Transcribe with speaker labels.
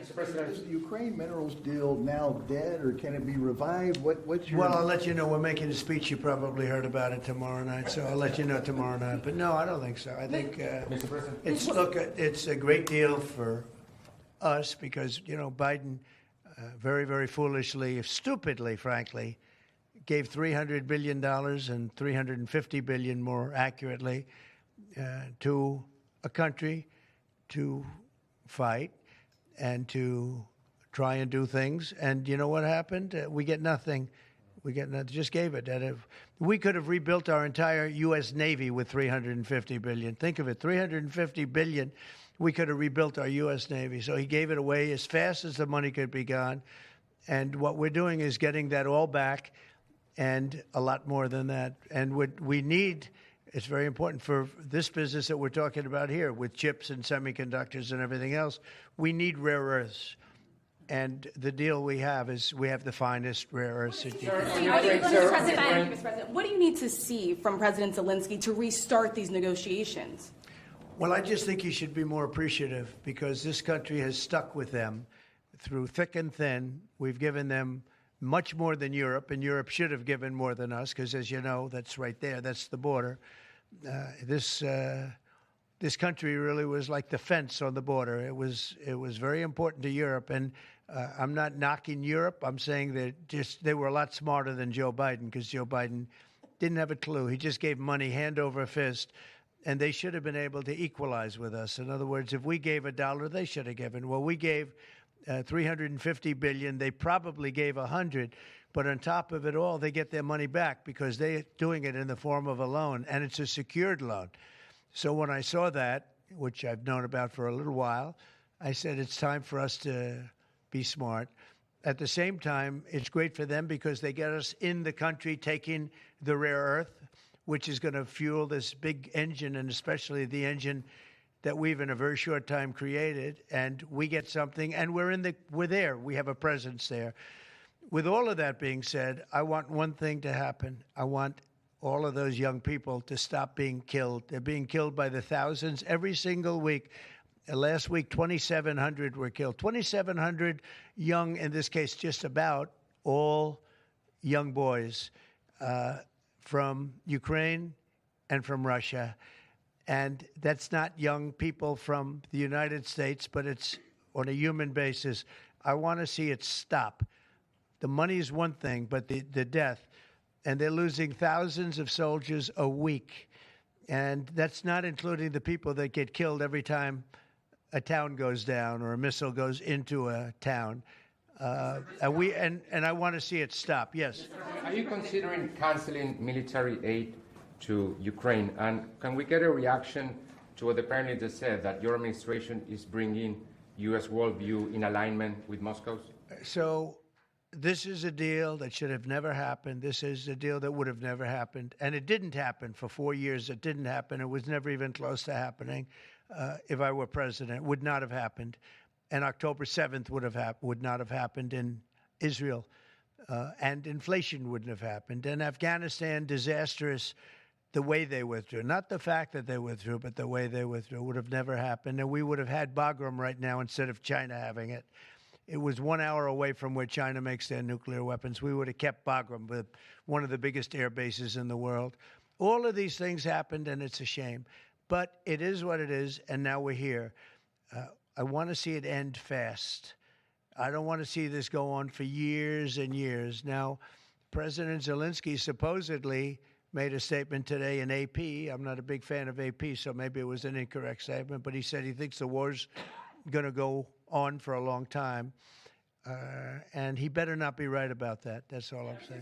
Speaker 1: Mr. President.
Speaker 2: Is the Ukraine minerals deal now dead, or can it be revived? What's your...
Speaker 3: Well, I'll let you know. We're making a speech. You probably heard about it tomorrow night, so I'll let you know tomorrow night. But no, I don't think so. I think
Speaker 1: Mr. President.
Speaker 3: it's a great deal for us because, you know, Biden very, very foolishly, stupidly, frankly, gave $300 billion and $350 billion more accurately to a country to fight and to try and do things. And you know what happened? We get nothing. We get nothing. Just gave it. We could have rebuilt our entire U.S. Navy with $350 billion. Think of it, $350 billion. We could have rebuilt our U.S. Navy. So he gave it away as fast as the money could be gone. And what we're doing is getting that all back and a lot more than that. And what we need, it's very important for this business that we're talking about here with chips and semiconductors and everything else. We need rare earths. And the deal we have is we have the finest rare earths.
Speaker 4: Mr. President, what do you need to see from President Zelensky to restart these negotiations?
Speaker 3: Well, I just think he should be more appreciative because this country has stuck with them through thick and thin. We've given them much more than Europe, and Europe should have given more than us because, as you know, that's right there. That's the border. This country really was like the fence on the border. It was very important to Europe, and I'm not knocking Europe. I'm saying that they were a lot smarter than Joe Biden because Joe Biden didn't have a clue. He just gave money hand over fist, and they should have been able to equalize with us. In other words, if we gave $1, they should have given. Well, we gave $350 billion. They probably gave $100, but on top of it all, they get their money back because they're doing it in the form of a loan, and it's a secured loan. So when I saw that, which I've known about for a little while, I said it's time for us to be smart. At the same time, it's great for them because they get us in the country taking the rare earth, which is going to fuel this big engine, and especially the engine that we've in a very short time created, and we get something, and we're there. We have a presence there. With all of that being said, I want one thing to happen. I want all of those young people to stop being killed. They're being killed by the thousands every single week. Last week, 2,700 were killed. 2,700 young, in this case, just about all young boys from Ukraine and from Russia. And that's not young people from the United States, but it's on a human basis. I want to see it stop. The money is one thing, but the death. And they're losing thousands of soldiers a week. And that's not including the people that get killed every time a town goes down or a missile goes into a town. And I want to see it stop. Yes.
Speaker 1: Are you considering canceling military aid to Ukraine? And can we get a reaction to what the President just said, that your administration is bringing U.S. worldview in alignment with Moscow's?
Speaker 3: So this is a deal that should have never happened. This is a deal that would have never happened. And it didn't happen for 4 years. It didn't happen. It was never even close to happening. If I were president, it would not have happened. And October 7th would not have happened in Israel. And inflation wouldn't have happened. And Afghanistan, disastrous, the way they withdrew. Not the fact that they withdrew, but the way they withdrew would have never happened. And we would have had Bagram right now instead of China having it. It was 1 hour away from where China makes their nuclear weapons. We would have kept Bagram with one of the biggest air bases in the world. All of these things happened, and it's a shame. But it is what it is, and now we're here. I want to see it end fast. I don't want to see this go on for years and years. Now, President Zelensky supposedly made a statement today in AP. I'm not a big fan of AP, so maybe it was an incorrect statement, but he said he thinks the war's going to go on for a long time. And he better not be right about that. That's all I'm saying.